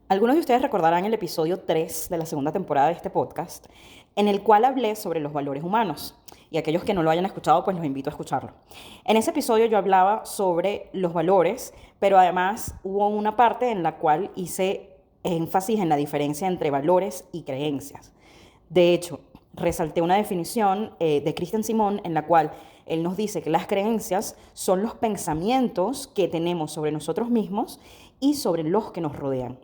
Algunos de ustedes recordarán el episodio 3 de la segunda temporada de este podcast, en el cual hablé sobre los valores humanos. Y aquellos que no lo hayan escuchado, pues los invito a escucharlo. En ese episodio yo hablaba sobre los valores, pero además hubo una parte en la cual hice énfasis en la diferencia entre valores y creencias. De hecho, resalté una definición de Christian Simón en la cual él nos dice que las creencias son los pensamientos que tenemos sobre nosotros mismos y sobre los que nos rodean.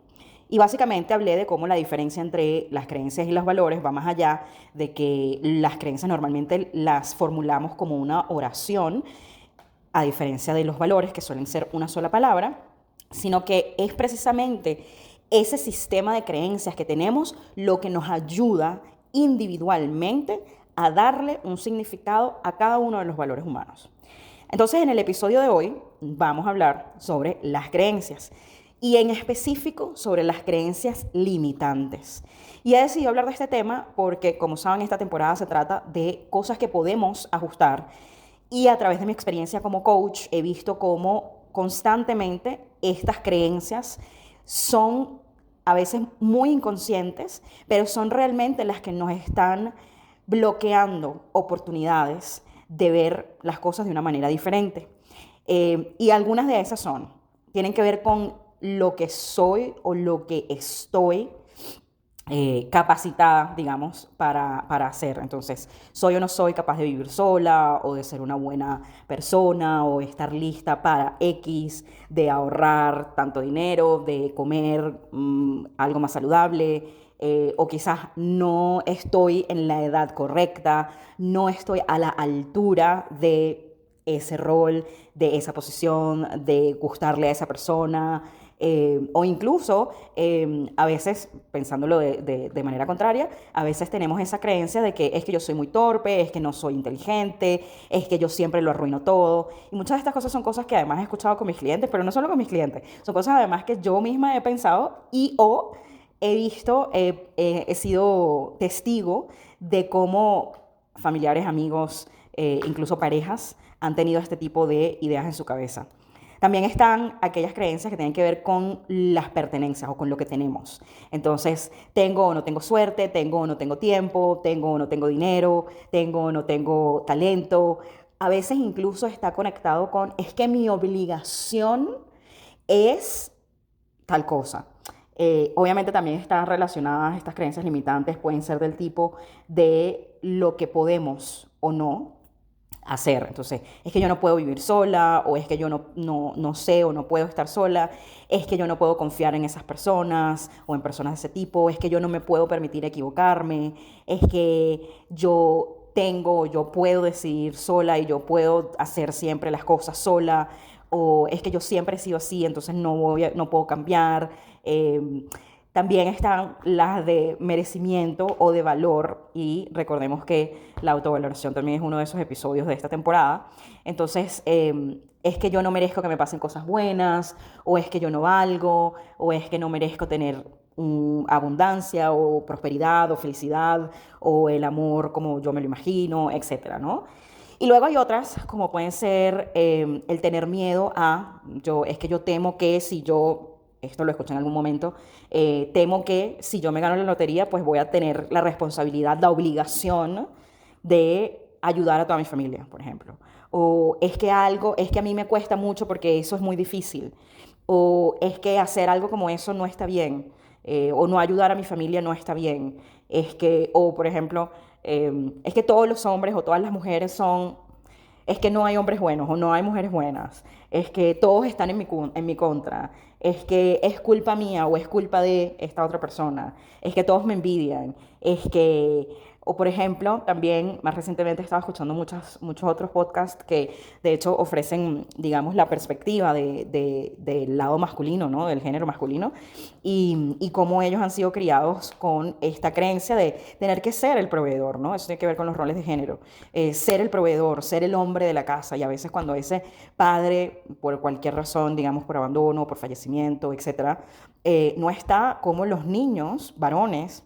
Y básicamente hablé de cómo la diferencia entre las creencias y los valores va más allá de que las creencias normalmente las formulamos como una oración, a diferencia de los valores que suelen ser una sola palabra, sino que es precisamente ese sistema de creencias que tenemos lo que nos ayuda individualmente a darle un significado a cada uno de los valores humanos. Entonces, en el episodio de hoy vamos a hablar sobre las creencias y en específico sobre las creencias limitantes. Y he decidido hablar de este tema porque, como saben, esta temporada se trata de cosas que podemos ajustar y a través de mi experiencia como coach he visto cómo constantemente estas creencias son a veces muy inconscientes, pero son realmente las que nos están bloqueando oportunidades de ver las cosas de una manera diferente. Y algunas de esas tienen que ver con lo que soy o lo que estoy capacitada, digamos, para hacer. Entonces, soy o no soy capaz de vivir sola o de ser una buena persona o estar lista para X, de ahorrar tanto dinero, de comer algo más saludable, o quizás no estoy en la edad correcta, no estoy a la altura de ese rol, de esa posición, de gustarle a esa persona, o incluso a veces, pensándolo de manera contraria, a veces tenemos esa creencia de que es que yo soy muy torpe, es que no soy inteligente, es que yo siempre lo arruino todo. Y muchas de estas cosas son cosas que además he escuchado con mis clientes, pero no solo con mis clientes, son cosas además que yo misma he pensado y o he visto, he sido testigo de cómo familiares, amigos, incluso parejas han tenido este tipo de ideas en su cabeza. También están aquellas creencias que tienen que ver con las pertenencias o con lo que tenemos. Entonces, tengo o no tengo suerte, tengo o no tengo tiempo, tengo o no tengo dinero, tengo o no tengo talento. A veces incluso está conectado con, es que mi obligación es tal cosa. Obviamente también están relacionadas estas creencias limitantes, pueden ser del tipo de lo que podemos o no hacer. Entonces, es que yo no puedo vivir sola, o es que yo no sé o no puedo estar sola, es que yo no puedo confiar en esas personas o en personas de ese tipo, es que yo no me puedo permitir equivocarme, es que yo puedo decidir sola y yo puedo hacer siempre las cosas sola, o es que yo siempre he sido así, entonces no puedo cambiar. También están las de merecimiento o de valor, y recordemos que la autovaloración también es uno de esos episodios de esta temporada. Entonces, es que yo no merezco que me pasen cosas buenas, o es que yo no valgo, o es que no merezco tener abundancia o prosperidad o felicidad o el amor como yo me lo imagino, etcétera, ¿no? Y luego hay otras, como pueden ser el tener miedo es que yo temo que si yo, esto lo escuché en algún momento, temo que si yo me gano la lotería, pues voy a tener la responsabilidad, la obligación de ayudar a toda mi familia, por ejemplo. O es que a mí me cuesta mucho porque eso es muy difícil. O es que hacer algo como eso no está bien. O no ayudar a mi familia no está bien. O por ejemplo, es que todos los hombres o todas las mujeres es que no hay hombres buenos o no hay mujeres buenas, es que todos están en mi contra, es que es culpa mía o es culpa de esta otra persona, es que todos me envidian, o por ejemplo, también más recientemente estaba escuchando muchos otros podcasts que de hecho ofrecen, digamos, la perspectiva del lado masculino, ¿no? Del género masculino, y cómo ellos han sido criados con esta creencia de tener que ser el proveedor, ¿no? Eso tiene que ver con los roles de género, ser el proveedor, ser el hombre de la casa, y a veces cuando ese padre, por cualquier razón, digamos por abandono, por fallecimiento, etcétera, no está, como los niños varones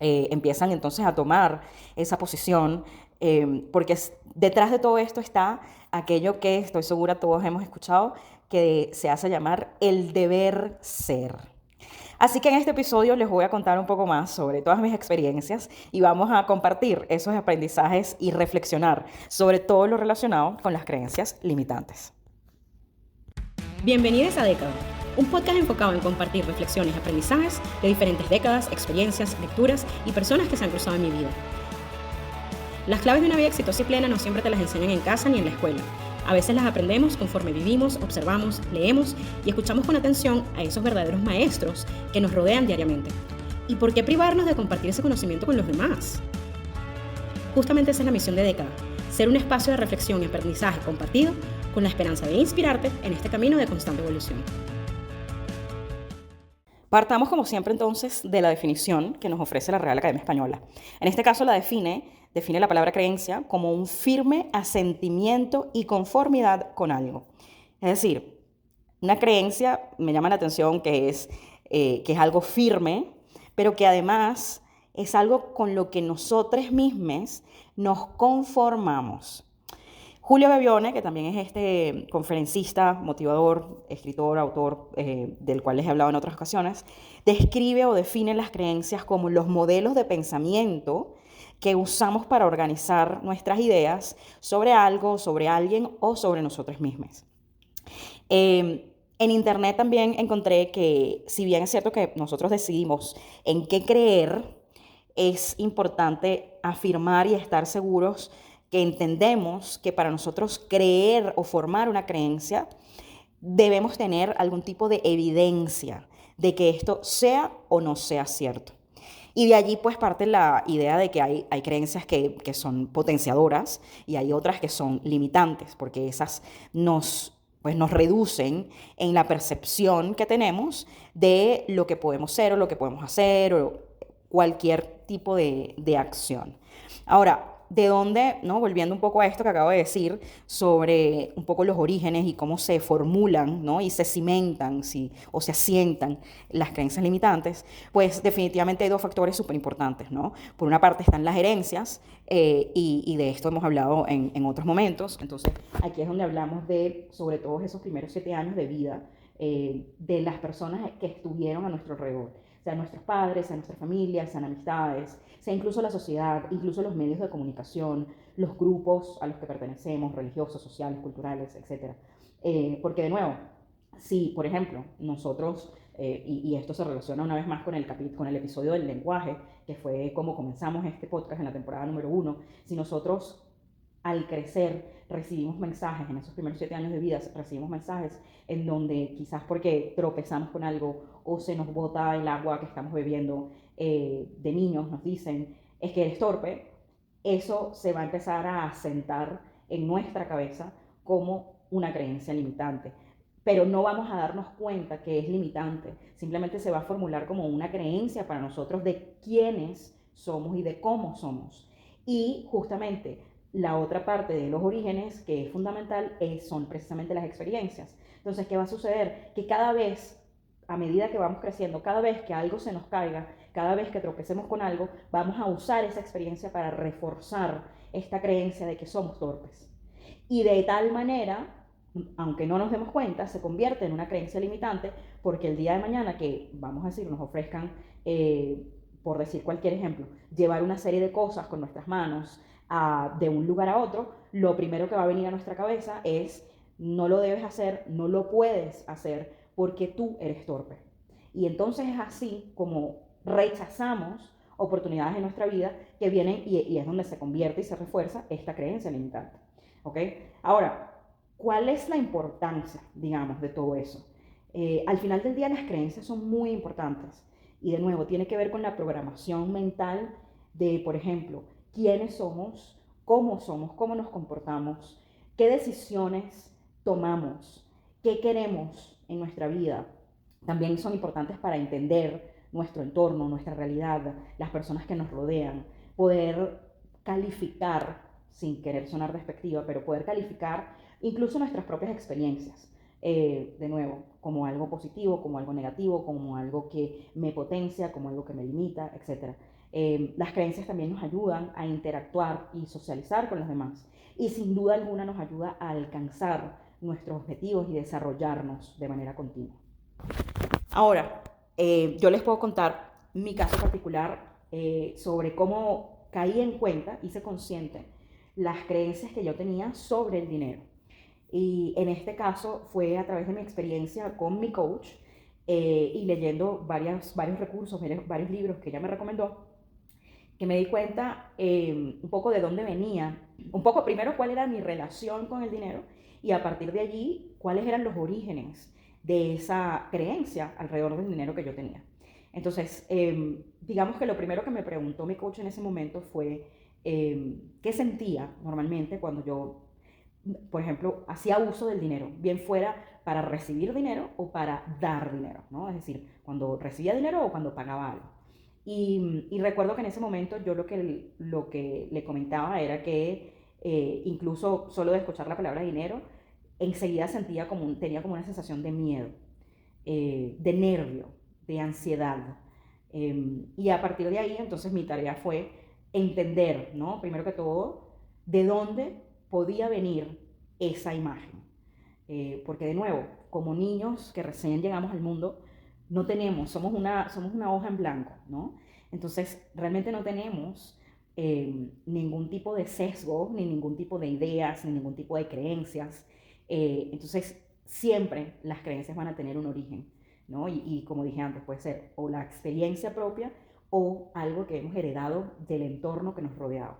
empiezan entonces a tomar esa posición, porque detrás de todo esto está aquello que estoy segura todos hemos escuchado, que se hace llamar el deber ser. Así que en este episodio les voy a contar un poco más sobre todas mis experiencias y vamos a compartir esos aprendizajes y reflexionar sobre todo lo relacionado con las creencias limitantes. Bienvenidos a Década, un podcast enfocado en compartir reflexiones y aprendizajes de diferentes décadas, experiencias, lecturas y personas que se han cruzado en mi vida. Las claves de una vida exitosa y plena no siempre te las enseñan en casa ni en la escuela. A veces las aprendemos conforme vivimos, observamos, leemos y escuchamos con atención a esos verdaderos maestros que nos rodean diariamente. ¿Y por qué privarnos de compartir ese conocimiento con los demás? Justamente esa es la misión de Década, ser un espacio de reflexión y aprendizaje compartido con la esperanza de inspirarte en este camino de constante evolución. Partamos como siempre entonces de la definición que nos ofrece la Real Academia Española. En este caso define la palabra creencia como un firme asentimiento y conformidad con algo. Es decir, una creencia, me llama la atención que es algo firme, pero que además es algo con lo que nosotros mismos nos conformamos. Julio Bebione, que también es este conferencista, motivador, escritor, autor, del cual les he hablado en otras ocasiones, describe o define las creencias como los modelos de pensamiento que usamos para organizar nuestras ideas sobre algo, sobre alguien o sobre nosotros mismos. En internet también encontré que, si bien es cierto que nosotros decidimos en qué creer, es importante afirmar y estar seguros que entendemos que para nosotros creer o formar una creencia, debemos tener algún tipo de evidencia de que esto sea o no sea cierto. Y de allí pues parte la idea de que hay creencias que son potenciadoras y hay otras que son limitantes, porque esas nos reducen en la percepción que tenemos de lo que podemos ser o lo que podemos hacer o cualquier tipo de acción. Ahora, ¿de dónde, no? Volviendo un poco a esto que acabo de decir sobre un poco los orígenes y cómo se formulan, ¿no? Y se cimentan o se asientan las creencias limitantes, pues definitivamente hay dos factores súper importantes, ¿no? Por una parte están las herencias, y de esto hemos hablado en otros momentos. Entonces, aquí es donde hablamos de, sobre todo, esos primeros 7 años de vida de las personas que estuvieron a nuestro alrededor, sean nuestros padres, sean nuestras familias, sean amistades, sea incluso la sociedad, incluso los medios de comunicación, los grupos a los que pertenecemos, religiosos, sociales, culturales, etc. Porque de nuevo, si por ejemplo nosotros, y esto se relaciona una vez más con el episodio del lenguaje, que fue como comenzamos este podcast en la temporada número 1, si nosotros al crecer recibimos mensajes, en esos primeros 7 años de vida recibimos mensajes en donde quizás porque tropezamos con algo o se nos bota el agua que estamos bebiendo, de niños nos dicen, es que eres torpe, eso se va a empezar a asentar en nuestra cabeza como una creencia limitante. Pero no vamos a darnos cuenta que es limitante, simplemente se va a formular como una creencia para nosotros de quiénes somos y de cómo somos. Y justamente la otra parte de los orígenes que es fundamental son precisamente las experiencias. Entonces, ¿qué va a suceder? Que cada vez, a medida que vamos creciendo, cada vez que algo se nos caiga, cada vez que tropecemos con algo, vamos a usar esa experiencia para reforzar esta creencia de que somos torpes. Y de tal manera, aunque no nos demos cuenta, se convierte en una creencia limitante, porque el día de mañana que, vamos a decir, nos ofrezcan, por decir cualquier ejemplo, llevar una serie de cosas con nuestras manos de un lugar a otro, lo primero que va a venir a nuestra cabeza es: no lo debes hacer, no lo puedes hacer porque tú eres torpe. Y entonces es así como rechazamos oportunidades en nuestra vida que vienen, y es donde se convierte y se refuerza esta creencia limitante. ¿Ok? Ahora, ¿cuál es la importancia, digamos, de todo eso? Al final del día las creencias son muy importantes y de nuevo tiene que ver con la programación mental de, por ejemplo, quiénes somos, cómo nos comportamos, qué decisiones tomamos, qué queremos en nuestra vida. También son importantes para entender nuestro entorno, nuestra realidad, las personas que nos rodean, poder calificar, sin querer sonar despectiva, pero poder calificar incluso nuestras propias experiencias. De nuevo, como algo positivo, como algo negativo, como algo que me potencia, como algo que me limita, etc. Las creencias también nos ayudan a interactuar y socializar con los demás, y sin duda alguna nos ayuda a alcanzar nuestros objetivos y desarrollarnos de manera continua. Ahora, Yo les puedo contar mi caso particular sobre cómo caí en cuenta, hice consciente las creencias que yo tenía sobre el dinero. Y en este caso fue a través de mi experiencia con mi coach y leyendo varios recursos, varios libros que ella me recomendó, que me di cuenta un poco de dónde venía, un poco primero cuál era mi relación con el dinero y a partir de allí cuáles eran los orígenes de esa creencia alrededor del dinero que yo tenía. Entonces, digamos que lo primero que me preguntó mi coach en ese momento fue qué sentía normalmente cuando yo, por ejemplo, hacía uso del dinero, bien fuera para recibir dinero o para dar dinero, ¿no? Es decir, cuando recibía dinero o cuando pagaba algo. Y recuerdo que en ese momento yo lo que le comentaba era que incluso solo de escuchar la palabra dinero, enseguida tenía como una sensación de miedo, de nervio, de ansiedad. Y a partir de ahí, entonces mi tarea fue entender, ¿no? Primero que todo, de dónde podía venir esa imagen. Porque de nuevo, como niños que recién llegamos al mundo, no tenemos, somos una hoja en blanco, ¿no? Entonces, realmente no tenemos ningún tipo de sesgo, ni ningún tipo de ideas, ni ningún tipo de creencias. Entonces, siempre las creencias van a tener un origen, ¿no? Y como dije antes, puede ser o la experiencia propia o algo que hemos heredado del entorno que nos rodeaba.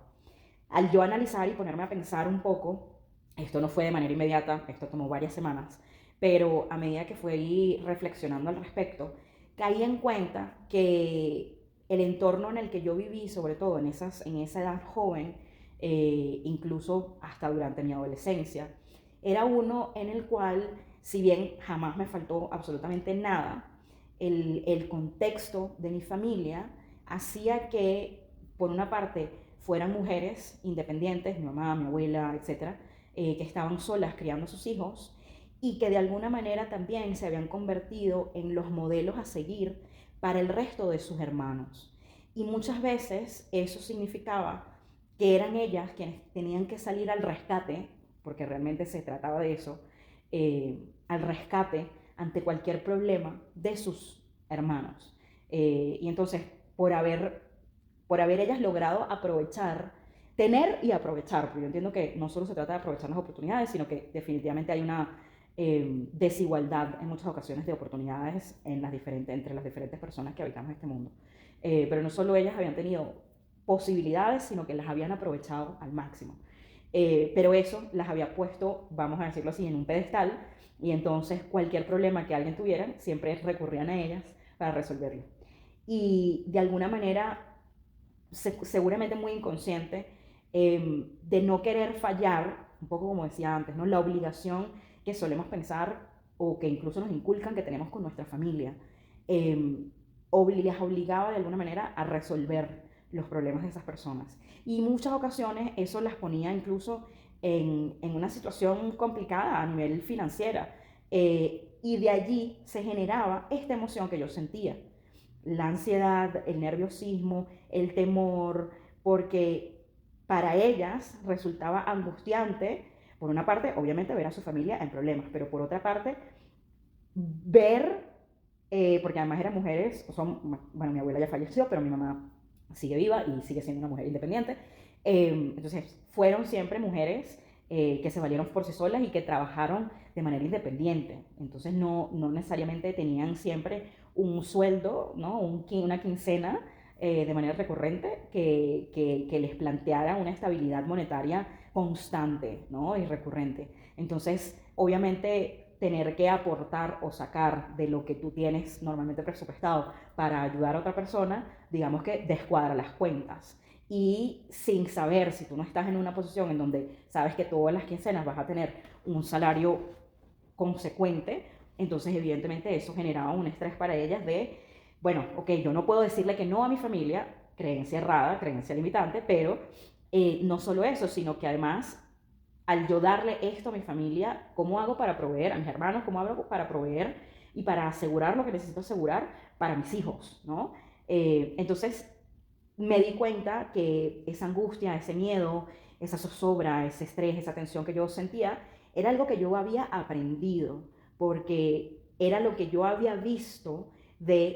Al yo analizar y ponerme a pensar un poco, esto no fue de manera inmediata, esto tomó varias semanas, pero a medida que fui reflexionando al respecto, caí en cuenta que el entorno en el que yo viví, sobre todo en esa edad joven, incluso hasta durante mi adolescencia, era uno en el cual, si bien jamás me faltó absolutamente nada, el contexto de mi familia hacía que, por una parte, fueran mujeres independientes, mi mamá, mi abuela, etcétera, que estaban solas criando a sus hijos y que de alguna manera también se habían convertido en los modelos a seguir para el resto de sus hermanos. Y muchas veces eso significaba que eran ellas quienes tenían que salir al rescate, porque realmente se trataba de eso, al rescate ante cualquier problema de sus hermanos. Y entonces, por haber ellas logrado aprovechar, tener y aprovechar, porque yo entiendo que no solo se trata de aprovechar las oportunidades, sino que definitivamente hay una desigualdad en muchas ocasiones de oportunidades entre las diferentes personas que habitamos este mundo. Pero no solo ellas habían tenido posibilidades, sino que las habían aprovechado al máximo. Pero eso las había puesto, vamos a decirlo así, en un pedestal, y entonces cualquier problema que alguien tuviera, siempre recurrían a ellas para resolverlo. Y de alguna manera, seguramente muy inconsciente, de no querer fallar, un poco como decía antes, ¿no? La obligación que solemos pensar o que incluso nos inculcan que tenemos con nuestra familia, las obligaba de alguna manera a resolver los problemas de esas personas. Y muchas ocasiones eso las ponía incluso en una situación complicada a nivel financiera. Y de allí se generaba esta emoción que yo sentía. La ansiedad, el nerviosismo, el temor, porque para ellas resultaba angustiante, por una parte, obviamente, ver a su familia en problemas, pero por otra parte, ver, porque además eran mujeres, bueno, mi abuela ya falleció, pero mi mamá sigue viva y sigue siendo una mujer independiente. Entonces, fueron siempre mujeres que se valieron por sí solas y que trabajaron de manera independiente. Entonces, no necesariamente tenían siempre un sueldo, ¿no? Una quincena de manera recurrente que les planteara una estabilidad monetaria constante, ¿no? Y recurrente. Entonces, obviamente, tener que aportar o sacar de lo que tú tienes normalmente presupuestado para ayudar a otra persona, digamos que descuadra las cuentas. Y sin saber, si tú no estás en una posición en donde sabes que todas las quincenas vas a tener un salario consecuente, entonces evidentemente eso generaba un estrés para ellas de, bueno, ok, yo no puedo decirle que no a mi familia, creencia errada, creencia limitante, pero no solo eso, sino que además, al yo darle esto a mi familia, ¿cómo hago para proveer a mis hermanos? ¿Cómo hago para proveer y para asegurar lo que necesito asegurar para mis hijos? ¿No? Entonces me di cuenta que esa angustia, ese miedo, esa zozobra, ese estrés, esa tensión que yo sentía, era algo que yo había aprendido, porque era lo que yo había visto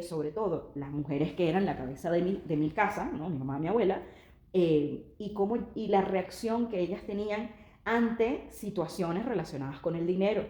sobre todo, las mujeres que eran la cabeza de mi casa, ¿no? Mi mamá, mi abuela, y la reacción que ellas tenían ante situaciones relacionadas con el dinero.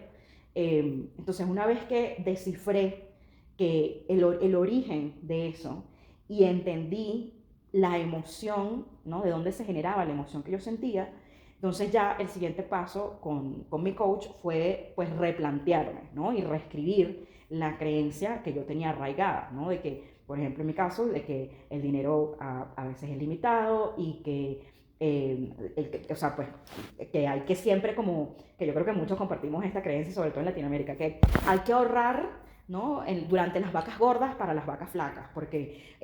Entonces, una vez que descifré que el origen de eso y entendí la emoción, ¿no? De dónde se generaba la emoción que yo sentía, entonces ya el siguiente paso con mi coach fue pues replantearme, ¿no? Y reescribir la creencia que yo tenía arraigada, ¿no? De que, por ejemplo, en mi caso, de que el dinero a veces es limitado y que o sea, pues, que hay que siempre como, que yo creo que muchos compartimos esta creencia, sobre todo en Latinoamérica, que hay que ahorrar, ¿no? Durante las vacas gordas para las vacas flacas, porque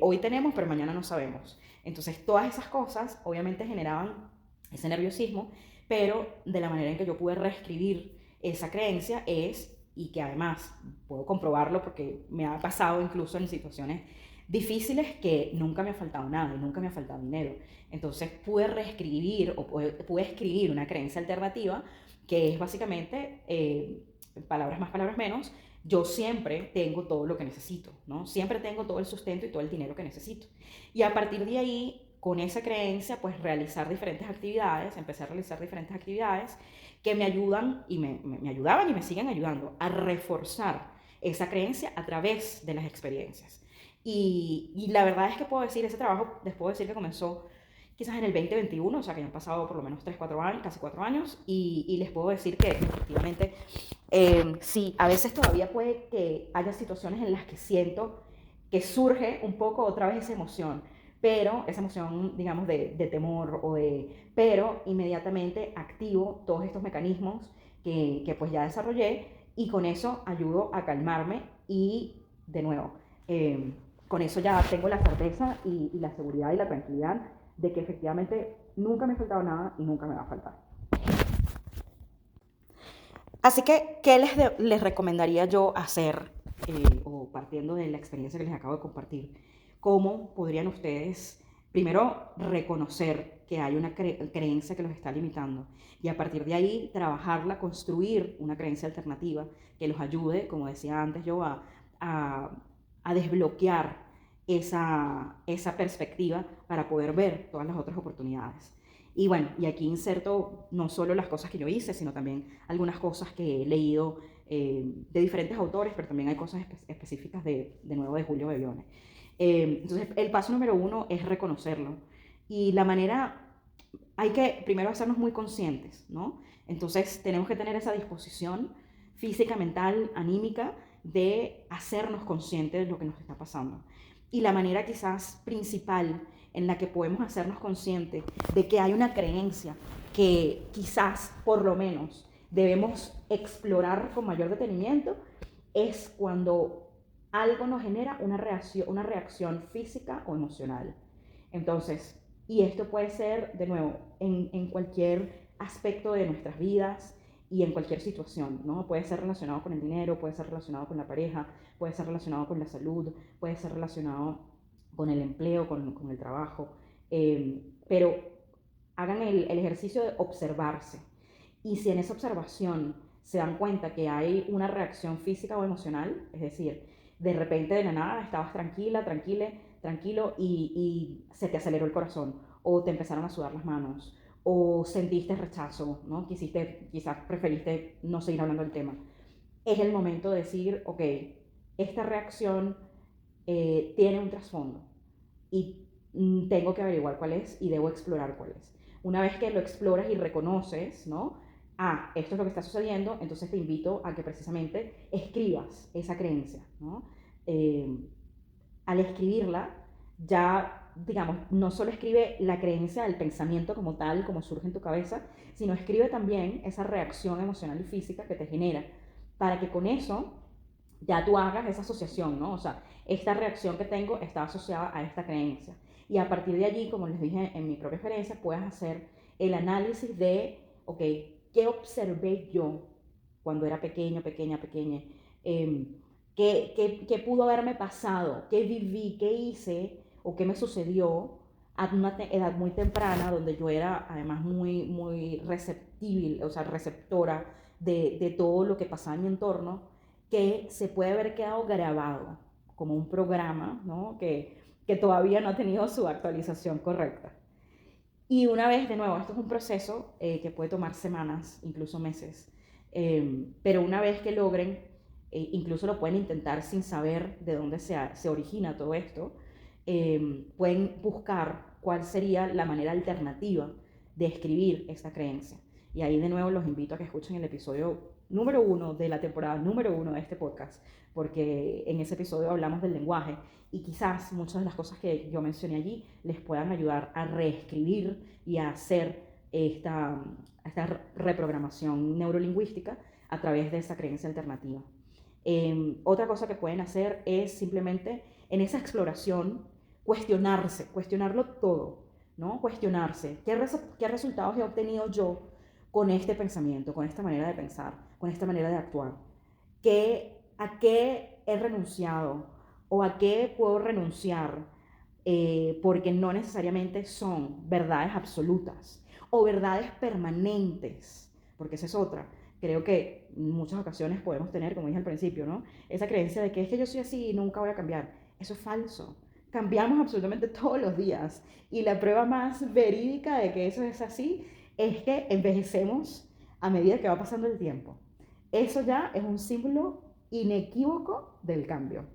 hoy tenemos, pero mañana no sabemos. Entonces, todas esas cosas obviamente generaban ese nerviosismo, pero de la manera en que yo pude reescribir esa creencia y que además puedo comprobarlo porque me ha pasado incluso en situaciones difíciles, que nunca me ha faltado nada y nunca me ha faltado dinero. Entonces pude reescribir o pude escribir una creencia alternativa que es básicamente, palabras más, palabras menos, yo siempre tengo todo lo que necesito, ¿no? Siempre tengo todo el sustento y todo el dinero que necesito. Y a partir de ahí, con esa creencia, pues realizar diferentes actividades, empecé a realizar diferentes actividades que me ayudan y me ayudaban y me siguen ayudando a reforzar esa creencia a través de las experiencias. Y la verdad es que puedo decir, ese trabajo les puedo decir que comenzó quizás en el 2021, o sea que ya han pasado por lo menos 3, 4 años, casi 4 años, y les puedo decir que efectivamente, sí, a veces todavía puede que haya situaciones en las que siento que surge un poco otra vez esa emoción, pero esa emoción, digamos, de temor pero inmediatamente activo todos estos mecanismos que pues ya desarrollé, y con eso ayudo a calmarme y, de nuevo, con eso ya tengo la certeza y la seguridad y la tranquilidad de que efectivamente nunca me ha faltado nada y nunca me va a faltar. Así que, ¿qué les recomendaría yo hacer, o partiendo de la experiencia que les acabo de compartir? ¿Cómo podrían ustedes, primero, reconocer que hay una creencia que los está limitando y a partir de ahí trabajarla, construir una creencia alternativa que los ayude, como decía antes yo, a, a desbloquear esa perspectiva para poder ver todas las otras oportunidades? Y bueno, y aquí inserto no solo las cosas que yo hice, sino también algunas cosas que he leído, de diferentes autores, pero también hay cosas específicas de nuevo de Julio Bebione. Entonces, el paso número 1 es reconocerlo. Y la manera, hay que primero hacernos muy conscientes, ¿no? Entonces, tenemos que tener esa disposición física, mental, anímica, de hacernos conscientes de lo que nos está pasando. Y la manera quizás principal en la que podemos hacernos conscientes de que hay una creencia que quizás, por lo menos, debemos explorar con mayor detenimiento, es cuando algo nos genera una reacción física o emocional. Entonces, y esto puede ser, de nuevo, en cualquier aspecto de nuestras vidas y en cualquier situación, ¿no? Puede ser relacionado con el dinero, puede ser relacionado con la pareja, puede ser relacionado con la salud, puede ser relacionado con el empleo, con el trabajo, pero hagan el ejercicio de observarse. Y si en esa observación se dan cuenta que hay una reacción física o emocional, es decir, de repente de la nada estabas tranquila, tranquilo y se te aceleró el corazón, o te empezaron a sudar las manos, o sentiste rechazo, ¿no? Quizás preferiste no seguir hablando del tema. Es el momento de decir, ok, esta reacción tiene un trasfondo y tengo que averiguar cuál es y debo explorar cuál es. Una vez que lo exploras y reconoces, ¿no? Esto es lo que está sucediendo, entonces te invito a que precisamente escribas esa creencia, ¿no? Al escribirla, ya, digamos, no solo escribe la creencia, el pensamiento como tal, como surge en tu cabeza, sino escribe también esa reacción emocional y física que te genera, para que con eso ya tú hagas esa asociación, ¿no? O sea, esta reacción que tengo está asociada a esta creencia. Y a partir de allí, como les dije en mi propia experiencia, puedes hacer el análisis de, ok, ¿qué observé yo cuando era pequeña? ¿Qué pudo haberme pasado? ¿Qué viví? ¿Qué hice? ¿O qué me sucedió a una edad muy temprana, donde yo era además muy receptível, o sea, receptora de todo lo que pasaba en mi entorno, que se puede haber quedado grabado, como un programa, ¿no? que todavía no ha tenido su actualización correcta. Y una vez, de nuevo, esto es un proceso que puede tomar semanas, incluso meses, pero una vez que logren, incluso lo pueden intentar sin saber de dónde se origina todo esto, pueden buscar cuál sería la manera alternativa de escribir esta creencia. Y ahí de nuevo los invito a que escuchen el episodio número 1 de la temporada número 1 de este podcast, porque en ese episodio hablamos del lenguaje y quizás muchas de las cosas que yo mencioné allí les puedan ayudar a reescribir y a hacer esta reprogramación neurolingüística a través de esa creencia alternativa. Otra cosa que pueden hacer es simplemente en esa exploración cuestionarlo todo, ¿no? Cuestionarse, ¿qué resultados he obtenido yo con este pensamiento, con esta manera de pensar, con esta manera de actuar? ¿A qué he renunciado o a qué puedo renunciar? Porque no necesariamente son verdades absolutas o verdades permanentes, porque esa es otra. Creo que en muchas ocasiones podemos tener, como dije al principio, ¿no? Esa creencia de que es que yo soy así y nunca voy a cambiar. Eso es falso. Cambiamos absolutamente todos los días. Y la prueba más verídica de que eso es así es que envejecemos a medida que va pasando el tiempo. Eso ya es un símbolo inequívoco del cambio.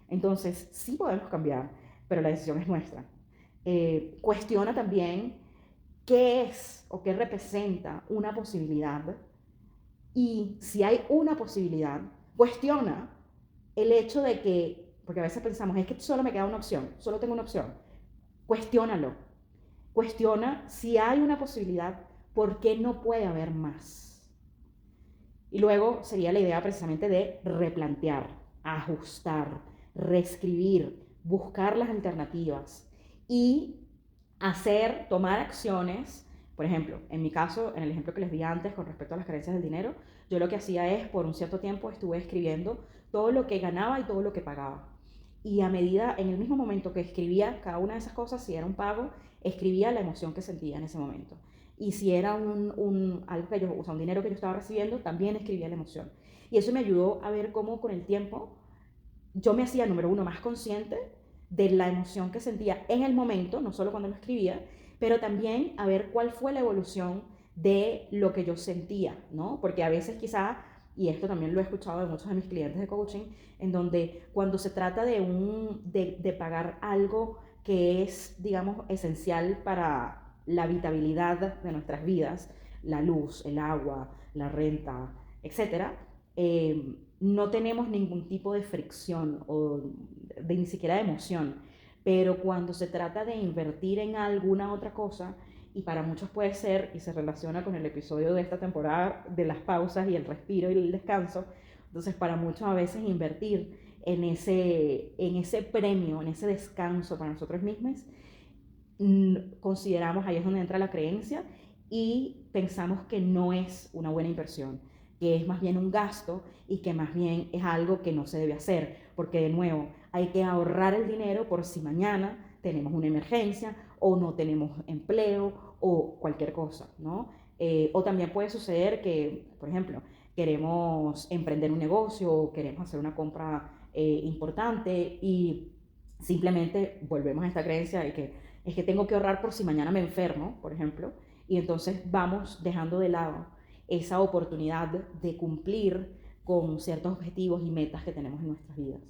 Entonces, sí podemos cambiar, pero la decisión es nuestra. Cuestiona también qué es o qué representa una posibilidad. Y si hay una posibilidad, cuestiona el hecho de que, porque a veces pensamos, es que solo me queda una opción, solo tengo una opción. Cuestiónalo. Cuestiona si hay una posibilidad, ¿por qué no puede haber más? Y luego sería la idea precisamente de replantear, ajustar, reescribir, buscar las alternativas y tomar acciones. Por ejemplo, en mi caso, en el ejemplo que les di antes con respecto a las carencias del dinero, yo lo que hacía es, por un cierto tiempo, estuve escribiendo todo lo que ganaba y todo lo que pagaba. Y a medida, en el mismo momento que escribía cada una de esas cosas, si era un pago, escribía la emoción que sentía en ese momento. Y si era algo que yo, o sea, un dinero que yo estaba recibiendo, también escribía la emoción. Y eso me ayudó a ver cómo con el tiempo yo me hacía, número uno, más consciente de la emoción que sentía en el momento, no solo cuando lo escribía, pero también a ver cuál fue la evolución de lo que yo sentía, ¿no? Porque a veces quizá, y esto también lo he escuchado de muchos de mis clientes de coaching, en donde cuando se trata de pagar algo que es, digamos, esencial para la habitabilidad de nuestras vidas, la luz, el agua, la renta, etcétera, no tenemos ningún tipo de fricción o ni siquiera de emoción. Pero cuando se trata de invertir en alguna otra cosa, y para muchos puede ser, y se relaciona con el episodio de esta temporada de las pausas y el respiro y el descanso, entonces para muchos a veces invertir en ese premio, en ese descanso para nosotros mismos, consideramos, ahí es donde entra la creencia, y pensamos que no es una buena inversión, que es más bien un gasto y que más bien es algo que no se debe hacer, porque de nuevo hay que ahorrar el dinero por si mañana tenemos una emergencia o no tenemos empleo o cualquier cosa, ¿no? O también puede suceder que, por ejemplo, queremos emprender un negocio o queremos hacer una compra importante y simplemente volvemos a esta creencia de que es que tengo que ahorrar por si mañana me enfermo, por ejemplo, y entonces vamos dejando de lado esa oportunidad de cumplir con ciertos objetivos y metas que tenemos en nuestras vidas.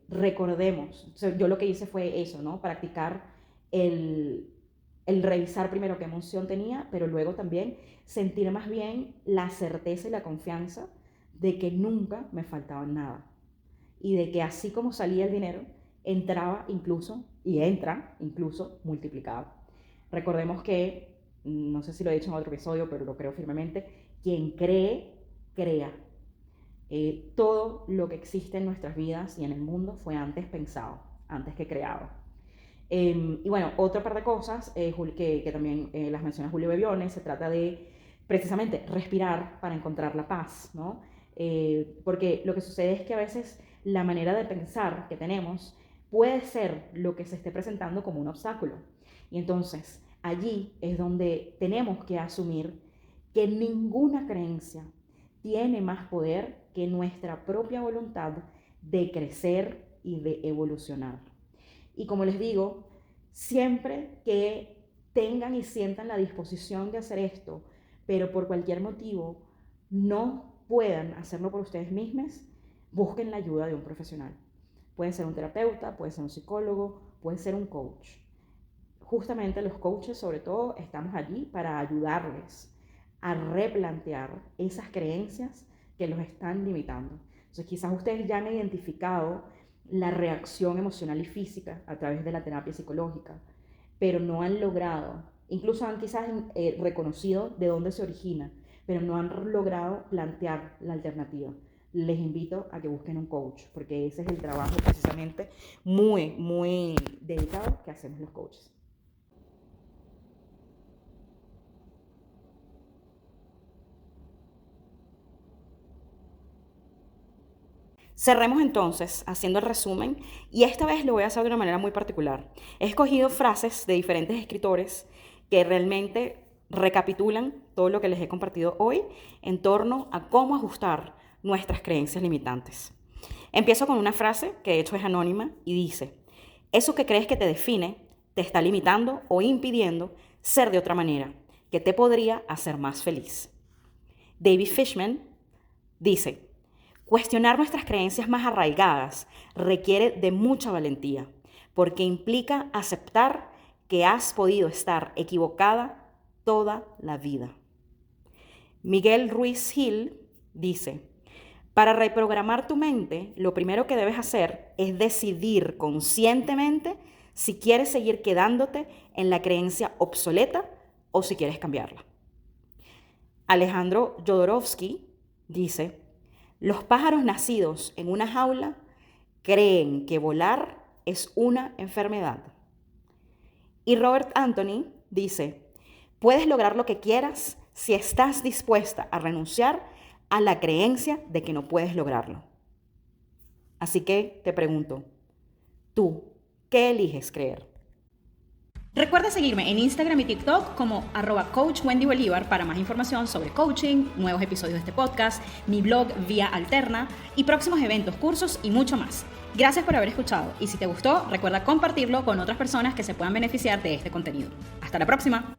Recordemos, o sea, yo lo que hice fue eso, ¿no? Practicar el revisar primero qué emoción tenía, pero luego también sentir más bien la certeza y la confianza de que nunca me faltaba nada y de que así como salía el dinero, entraba incluso y entra incluso multiplicado. Recordemos que, no sé si lo he dicho en otro episodio, pero lo creo firmemente, quien cree, crea. Todo lo que existe en nuestras vidas y en el mundo fue antes pensado, antes que creado. Y bueno, otra par de cosas que también las menciona Julio Bebione, se trata de precisamente respirar para encontrar la paz, ¿no? Porque lo que sucede es que a veces la manera de pensar que tenemos puede ser lo que se esté presentando como un obstáculo. Y entonces allí es donde tenemos que asumir que ninguna creencia tiene más poder que nuestra propia voluntad de crecer y de evolucionar. Y como les digo, siempre que tengan y sientan la disposición de hacer esto, pero por cualquier motivo no puedan hacerlo por ustedes mismos, busquen la ayuda de un profesional. Puede ser un terapeuta, puede ser un psicólogo, puede ser un coach. Justamente los coaches, sobre todo, estamos allí para ayudarles a replantear esas creencias que los están limitando. Entonces, quizás ustedes ya han identificado la reacción emocional y física a través de la terapia psicológica, pero no han logrado, incluso han quizás reconocido de dónde se origina, pero no han logrado plantear la alternativa. Les invito a que busquen un coach, porque ese es el trabajo precisamente muy dedicado que hacemos los coaches. Cerremos entonces haciendo el resumen y esta vez lo voy a hacer de una manera muy particular. He escogido frases de diferentes escritores que realmente recapitulan todo lo que les he compartido hoy en torno a cómo ajustar nuestras creencias limitantes. Empiezo con una frase que de hecho es anónima y dice: eso que crees que te define te está limitando o impidiendo ser de otra manera, que te podría hacer más feliz. David Fishman dice: cuestionar nuestras creencias más arraigadas requiere de mucha valentía, porque implica aceptar que has podido estar equivocada toda la vida. Miguel Ruiz Gil dice: para reprogramar tu mente, lo primero que debes hacer es decidir conscientemente si quieres seguir quedándote en la creencia obsoleta o si quieres cambiarla. Alejandro Jodorowsky dice: los pájaros nacidos en una jaula creen que volar es una enfermedad. Y Robert Anthony dice: puedes lograr lo que quieras si estás dispuesta a renunciar a la creencia de que no puedes lograrlo. Así que te pregunto, ¿tú qué eliges creer? Recuerda seguirme en Instagram y TikTok como @coachwendybolívar para más información sobre coaching, nuevos episodios de este podcast, mi blog Vía Alterna y próximos eventos, cursos y mucho más. Gracias por haber escuchado y si te gustó, recuerda compartirlo con otras personas que se puedan beneficiar de este contenido. Hasta la próxima.